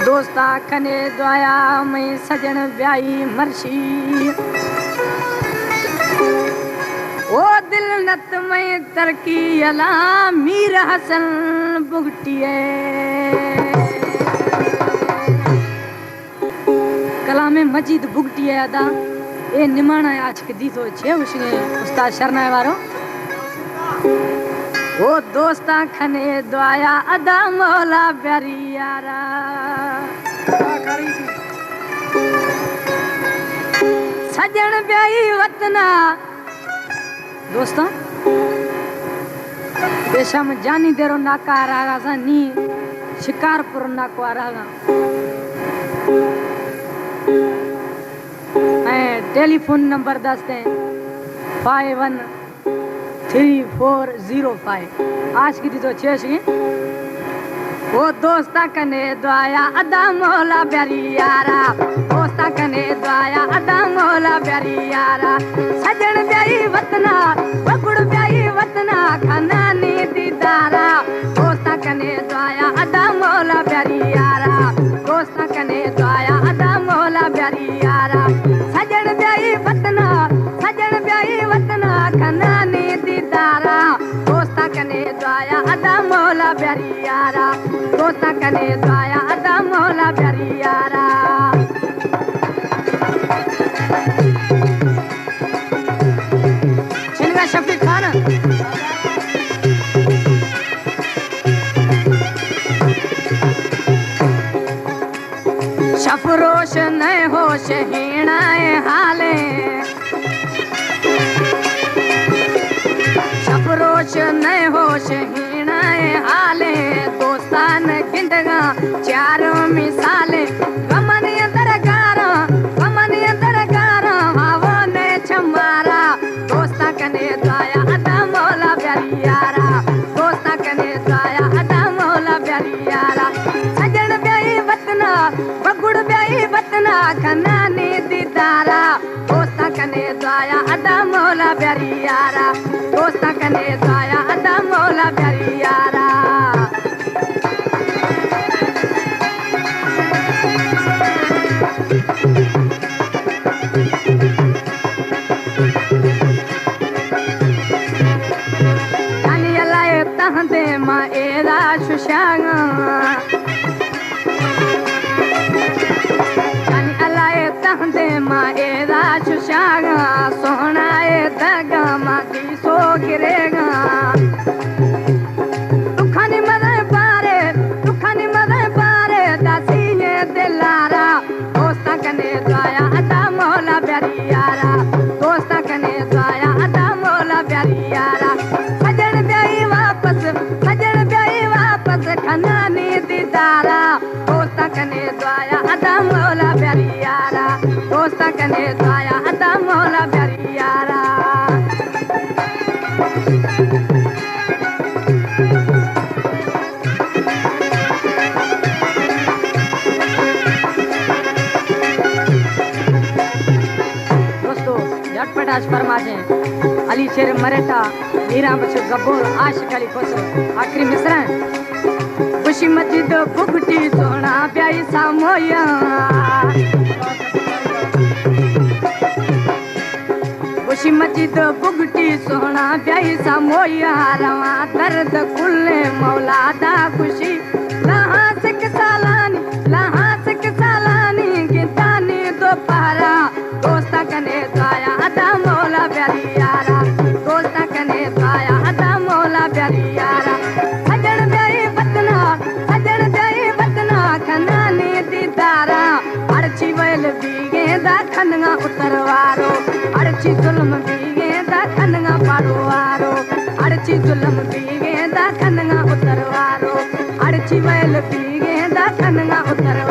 दोस्ता कने द्वाया मैं सजन ब्याई मरशी ओ दिल नत में तरकी अला मीर हसन बुगटिए कलाम मजीद बुगटिए अदा ए निमाना आज के दी तो छे उसने उस्ताद शरना वारो ओ दोस्ता खने द्वाया अदा मौला प्यारी यारा सजन ब्याई वतना दोस्तों बेशम जानी देरो नाका रागा सा नी शिकारपुर नाको रागा टेलीफोन नंबर दसते 513405 आज की तो छे वो दोस्ता कने द्वाया अदा मौला प्यारी यारा दोस्ता कने द्वाया अदा मौला प्यारी यारा सजन ब्याई वतना बगुड़ ब्याई वतना खाना नी दीदारा दोस्ता कने द्वाया अदा मौला प्यारी यारा दोस्ता कने द्वाया अदा मौला प्यारी यारा सजन ब्याई वतना खाना नी दीदारा दोस्ता कने द्वाया अदा मौला प्यारी यारा दोस्ता कने द्वाया अदा मौला प्यारी यारा छिनगा शफीक खान शफरोश न होश हीणाए हाले शफरोश न होश हीणाए हाले दोस्तान गिंडगा चार मिसाले गमन अंदर गारा हावो ने छमारा दोस्ता कने द्वाया अदा मौला प्यारी यारा दोस्ता कने द्वाया अदा मौला प्यारी यारा सजन ब्याई वतना बगुड़ ब्याई वतना खना नी दीदारा दोस्ता कने द्वाया अदा मौला प्यारी यारा दोस्ता कने द्वाया अदा मौला प्यारी यारा जानी अलाए तहदे मां एदा शुशांगा जानी अलाए तहदे मां एदा शुशांगा सोहना ए दगा मां की सो गिरेगा दुखानी मदे पारे दासीए दिलारा दोस्ता कने द्वाया अदा मौला प्यारी यारा दोस्ता कने द्वाया अदा मौला प्यारी यारा सजन ब्याई वापस खाना नी दीदारा दोस्ता कने द्वाया अदा मौला प्यारी यारा दोस्ता कने द्वाया अदा मौला प्यारी यारा झटपटाश फरमाजे अली शेर मरेटा मीरा बच्चो गब्बोर आशिक अली खुसरो आखिरी मिसरा खुशी मस्जिद बुगटी सोना प्याई सामोया खुशी मस्जिद बुगटी सोना प्याई सामोया रवा दर्द कुल्ले मौला दा खुशी लहा सिक सालानी गितानी दोपहरा दोस्ता कने द्वाया अदा मौला प्यारी यारा दोस्ता कने द्वाया अदा मौला प्यारी यारा सजन ब्याई वतना खना नी दीदारा अड़ची वैल बीगे दा खनगा उतरवारो अड़ची जुल्म बीगेंदा कन्नगा पाड़वारो अड़ची जुल्म बीगेंदा कन्नगा उतरवारो अड़ची वैल बीगेंदा कन्नगा उतरवारो